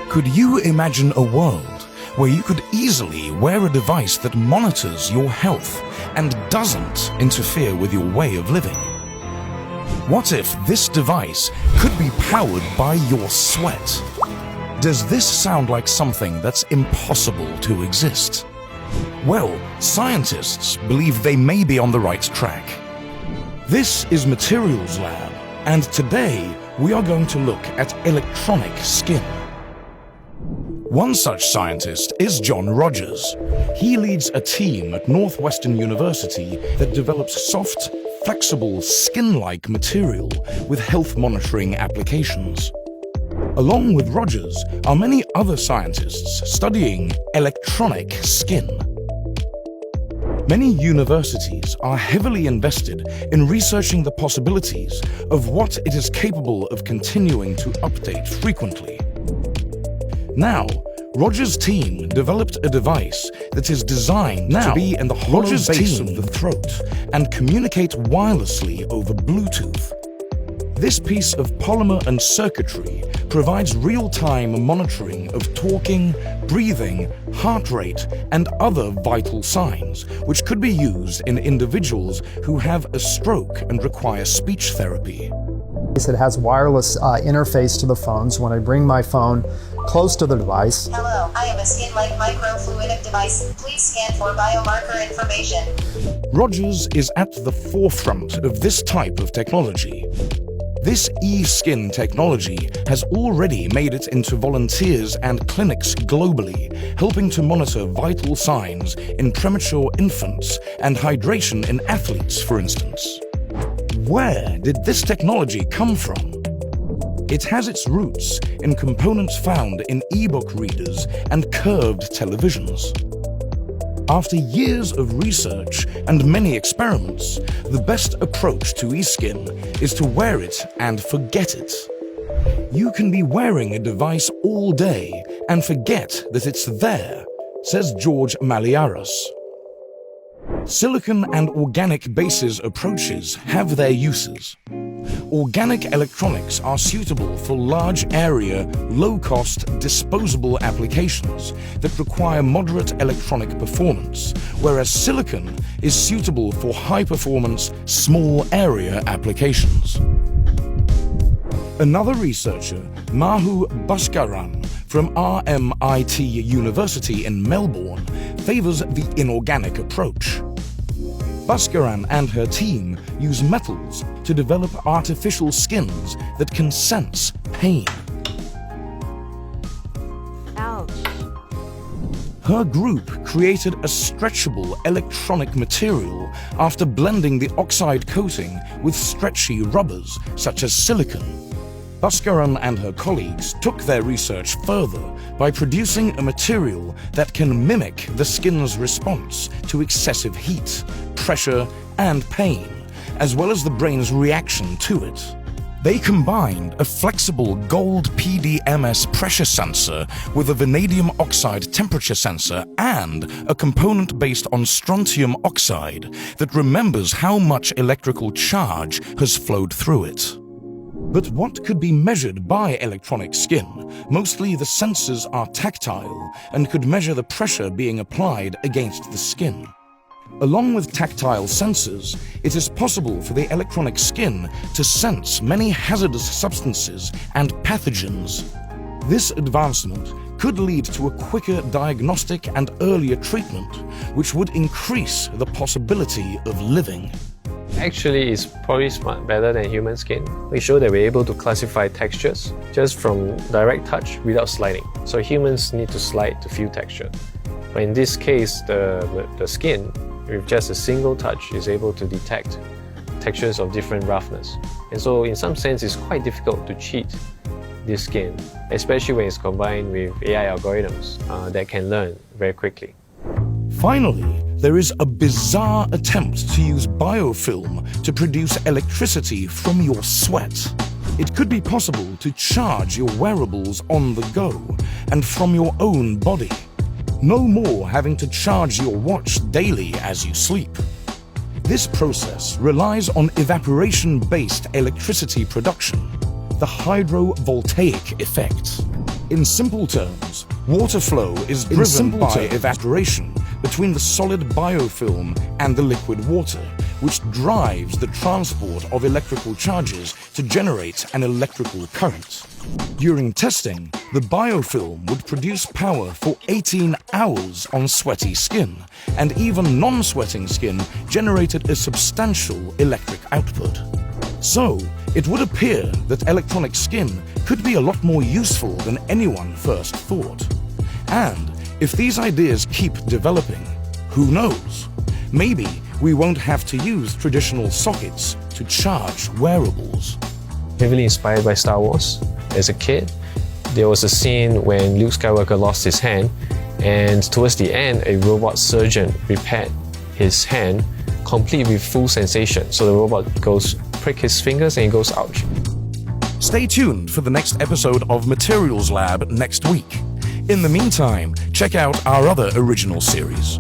Could you imagine a world where you could easily wear a device that monitors your health and doesn't interfere with your way of living? What if this device could be powered by your sweat? Does this sound like something that's impossible to exist? Well, scientists believe they may be on the right track. This is Materials Lab, and today we are going to look at electronic skin. One such scientist is John Rogers. He leads a team at Northwestern University that develops soft, flexible, skin-like material with health monitoring applications. Along with Rogers are many other scientists studying electronic skin. Many universities are heavily invested in researching the possibilities of what it is capable of continuing to update frequently. Now, Rogers' team developed a device that is designed to be in the hollow base of the throat and communicate wirelessly over Bluetooth. This piece of polymer and circuitry provides real-time monitoring of talking, breathing, heart rate, and other vital signs, which could be used in individuals who have a stroke and require speech therapy. It has wireless interface to the phones. When I bring my phone close to the device. Hello, I am a skin-like microfluidic device. Please scan for biomarker information. Rogers is at the forefront of this type of technology. This e-skin technology has already made it into volunteers and clinics globally, helping to monitor vital signs in premature infants and hydration in athletes, for instance. Where did this technology come from? It has its roots in components found in e-book readers and curved televisions. After years of research and many experiments, the best approach to e-skin is to wear it and forget it. You can be wearing a device all day and forget that it's there, says George Maliaras. Silicon and organic bases approaches have their uses. Organic electronics are suitable for large area, low-cost, disposable applications that require moderate electronic performance, whereas silicon is suitable for high-performance, small area applications. Another researcher, Mahu Bhaskaran from RMIT University in Melbourne, favors the inorganic approach. Bhaskaran and her team use metals to develop artificial skins that can sense pain. Ouch. Her group created a stretchable electronic material after blending the oxide coating with stretchy rubbers such as silicon. Bhaskaran and her colleagues took their research further by producing a material that can mimic the skin's response to excessive heat, pressure, and pain, as well as the brain's reaction to it. They combined a flexible gold PDMS pressure sensor with a vanadium oxide temperature sensor and a component based on strontium oxide that remembers how much electrical charge has flowed through it. But what could be measured by electronic skin? Mostly the sensors are tactile and could measure the pressure being applied against the skin. Along with tactile sensors, it is possible for the electronic skin to sense many hazardous substances and pathogens. This advancement could lead to a quicker diagnostic and earlier treatment, which would increase the possibility of living. Actually, it's probably better than human skin. We show that we're able to classify textures just from direct touch without sliding. So humans need to slide to feel texture. But in this case, the skin, with just a single touch, is able to detect textures of different roughness. And so in some sense, it's quite difficult to cheat this skin, especially when it's combined with AI algorithms that can learn very quickly. Finally, there is a bizarre attempt to use biofilm to produce electricity from your sweat. It could be possible to charge your wearables on the go and from your own body. No more having to charge your watch daily as you sleep. This process relies on evaporation-based electricity production, the hydrovoltaic effect. In simple terms, water flow is driven by evaporation between the solid biofilm and the liquid water, which drives the transport of electrical charges to generate an electrical current. During testing, the biofilm would produce power for 18 hours on sweaty skin, and even non-sweating skin generated a substantial electric output. So, it would appear that electronic skin could be a lot more useful than anyone first thought. And if these ideas keep developing, who knows? Maybe we won't have to use traditional sockets to charge wearables. Heavily inspired by Star Wars. As a kid, there was a scene when Luke Skywalker lost his hand, and towards the end, a robot surgeon repaired his hand, complete with full sensation. So the robot goes prick his fingers and he goes ouch. Stay tuned for the next episode of Materials Lab next week. In the meantime, check out our other original series.